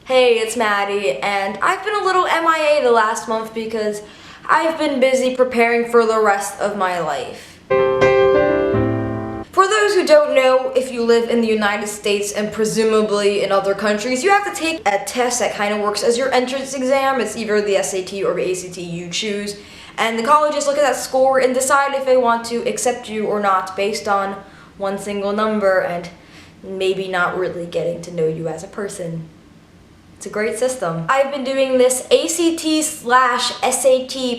Hey, it's Maddie, and I've been a little MIA the last month because I've been busy preparing for the rest of my life. For those who don't know, if you live in the United States and presumably in other countries, you have to take a test that kind of works as your entrance exam. It's either the SAT or the ACT you choose, and the colleges look at that score and decide if they want to accept you or not based on one single number and maybe not really getting to know you as a person. It's a great system. I've been doing this ACT/SAT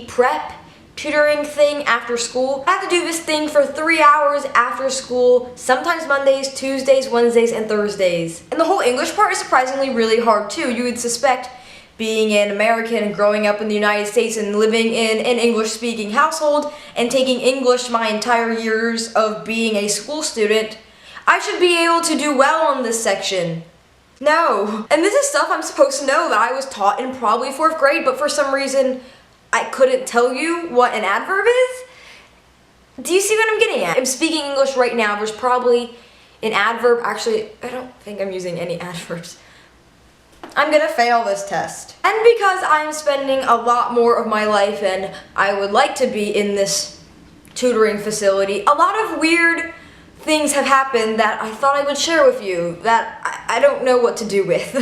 prep tutoring thing after school. I have to do this thing for 3 hours after school, sometimes Mondays, Tuesdays, Wednesdays, and Thursdays. And the whole English part is surprisingly really hard too. You would suspect, being an American, growing up in the United States and living in an English-speaking household and taking English my entire years of being a school student, I should be able to do well on this section. No. And this is stuff I'm supposed to know that I was taught in probably 4th grade, but for some reason I couldn't tell you what an adverb is. Do you see what I'm getting at? I'm speaking English right now. There's probably an adverb. Actually, I don't think I'm using any adverbs. I'm gonna fail this test. And because I'm spending a lot more of my life and I would like to be in this tutoring facility, a lot of weird things have happened that I thought I would share with you that I don't know what to do with.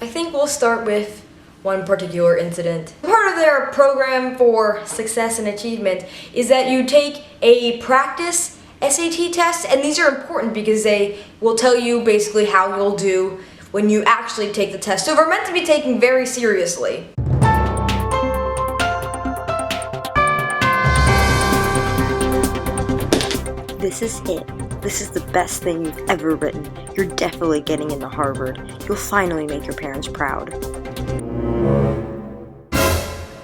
I think we'll start with one particular incident. Part of their program for success and achievement is that you take a practice SAT test, and these are important because they will tell you basically how you'll do when you actually take the test. So they're meant to be taken very seriously. This is it. This is the best thing you've ever written. You're definitely getting into Harvard. You'll finally make your parents proud.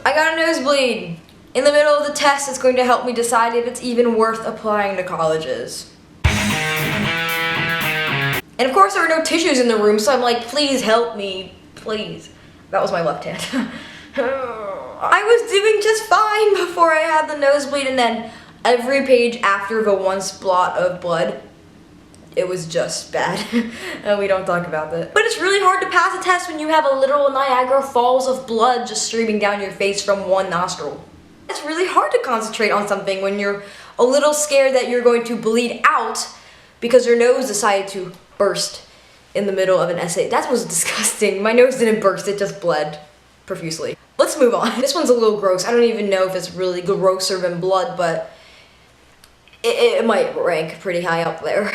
I got a nosebleed. In the middle of the test, it's going to help me decide if it's even worth applying to colleges. And of course there are no tissues in the room, so I'm like, please help me, please. That was my left hand. I was doing just fine before I had the nosebleed, and then every page after the one splot of blood, it was just bad. We don't talk about that. But it's really hard to pass a test when you have a literal Niagara Falls of blood just streaming down your face from one nostril. It's really hard to concentrate on something when you're a little scared that you're going to bleed out because your nose decided to burst in the middle of an essay. That was disgusting. My nose didn't burst, it just bled profusely. Let's move on. This one's a little gross. I don't even know if it's really grosser than blood, but it might rank pretty high up there.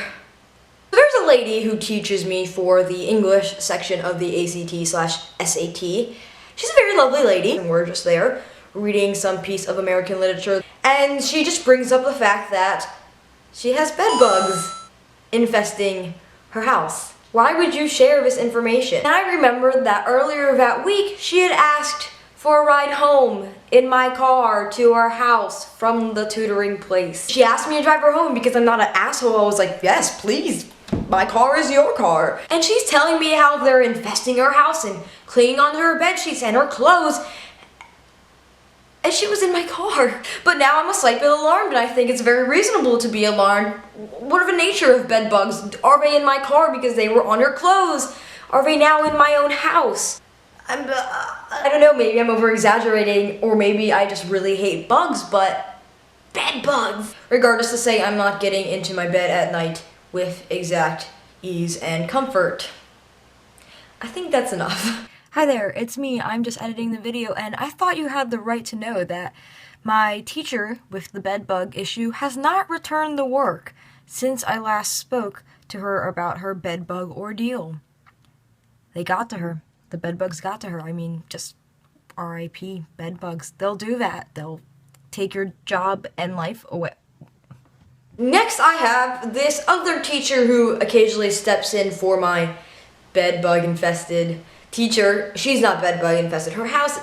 There's a lady who teaches me for the English section of the ACT/SAT. She's a very lovely lady, and we're just there reading some piece of American literature, and she just brings up the fact that she has bed bugs infesting her house. Why would you share this information? And I remembered that earlier that week she had asked for a ride home in my car to our house from the tutoring place. She asked me to drive her home because I'm not an asshole. I was like, yes, please. My car is your car. And she's telling me how they're infesting her house and cleaning on her bed sheets and her clothes. And she was in my car. But now I'm a slight bit alarmed, and I think it's very reasonable to be alarmed. What are the nature of bed bugs? Are they in my car because they were on her clothes? Are they now in my own house? I don't know, maybe I'm over-exaggerating, or maybe I just really hate bugs, but bed bugs. Regardless to say, I'm not getting into my bed at night with exact ease and comfort. I think that's enough. Hi there, it's me. I'm just editing the video, and I thought you had the right to know that my teacher with the bed bug issue has not returned the work since I last spoke to her about her bed bug ordeal. They got to her. The bed bugs got to her. I mean, just RIP bed bugs. They'll do that. They'll take your job and life away. Next, I have this other teacher who occasionally steps in for my bed bug infested teacher. She's not bed bug infested. Her house,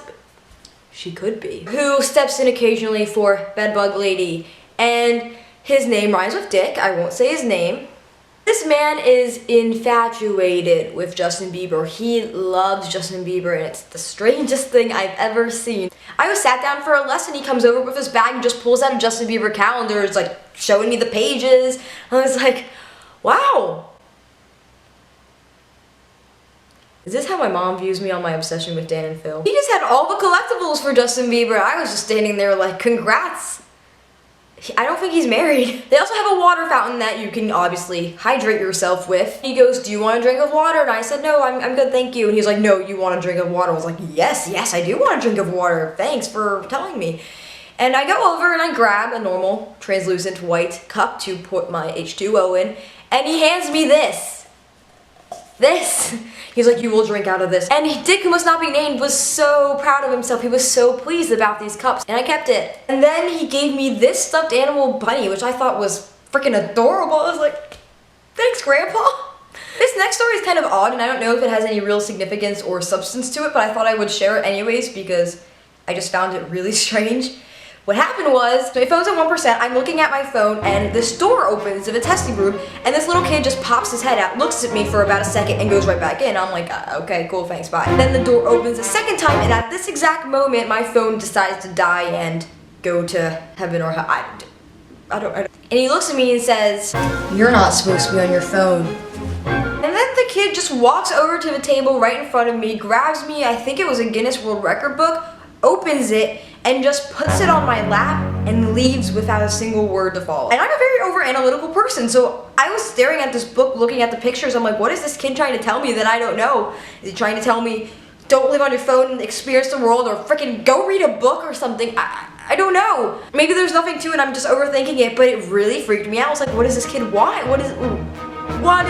she could be. Who steps in occasionally for bed bug lady. And his name rhymes with Dick. I won't say his name. This man is infatuated with Justin Bieber. He loves Justin Bieber, and it's the strangest thing I've ever seen. I was sat down for a lesson. He comes over with his bag and just pulls out a Justin Bieber calendar. It's like showing me the pages. I was like, wow. Is this how my mom views me on my obsession with Dan and Phil? He just had all the collectibles for Justin Bieber. I was just standing there like, congrats. I don't think he's married. They also have a water fountain that you can obviously hydrate yourself with. He goes, do you want a drink of water? And I said, no, I'm good, thank you. And he's like, no, you want a drink of water? I was like, yes, I do want a drink of water. Thanks for telling me. And I go over and I grab a normal translucent white cup to put my H2O in. And he hands me this. He's like, you will drink out of this. And Dick, who must not be named, was so proud of himself. He was so pleased about these cups. And I kept it. And then he gave me this stuffed animal bunny, which I thought was freaking adorable. I was like, thanks, Grandpa. This next story is kind of odd, and I don't know if it has any real significance or substance to it, but I thought I would share it anyways because I just found it really strange. What happened was, my phone's at 1%, I'm looking at my phone, and this door opens in a testing room, and this little kid just pops his head out, looks at me for about a second, and goes right back in. I'm like, okay, cool, thanks, bye. Then the door opens a second time, and at this exact moment, my phone decides to die and go to heaven or hell. I don't. And he looks at me and says, you're not supposed to be on your phone. And then the kid just walks over to the table right in front of me, grabs me, I think it was a Guinness World Record book, opens it, and just puts it on my lap and leaves without a single word to follow. And I'm a very over-analytical person, so I was staring at this book, looking at the pictures. I'm like, what is this kid trying to tell me that I don't know? Is he trying to tell me, don't live on your phone and experience the world, or freaking go read a book or something? I don't know. Maybe there's nothing to it, I'm just overthinking it, but it really freaked me out. I was like, what does this kid want? What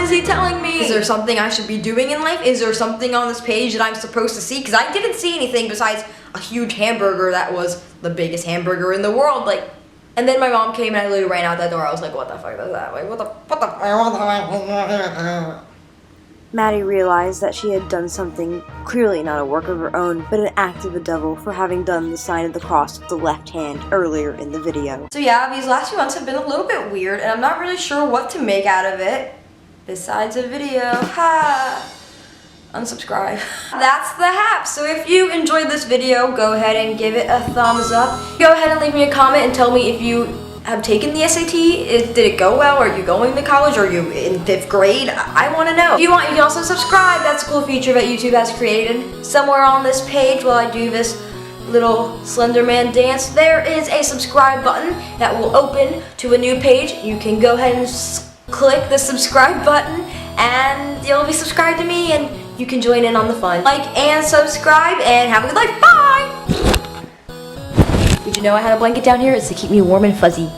is he telling me? Is there something I should be doing in life? Is there something on this page that I'm supposed to see? Because I didn't see anything besides a huge hamburger that was the biggest hamburger in the world. Like, and then my mom came and I literally ran out that door. I was like, what the fuck is that? Like, what the Maddie realized that she had done something clearly not a work of her own, but an act of the devil for having done the sign of the cross with the left hand earlier in the video. So yeah, these last few months have been a little bit weird, and I'm not really sure what to make out of it besides a video. Ha! Unsubscribe. That's the hap. So if you enjoyed this video, go ahead and give it a thumbs up. Go ahead and leave me a comment and tell me if you have taken the SAT. Did it go well? Are you going to college? Are you in 5th grade? I want to know. If you want, you can also subscribe. That's a cool feature that YouTube has created. Somewhere on this page while I do this little Slender Man dance, there is a subscribe button that will open to a new page. You can go ahead and click the subscribe button and you'll be subscribed to me and you can join in on the fun. Like and subscribe and have a good life. Bye! Did you know I had a blanket down here? It's to keep me warm and fuzzy.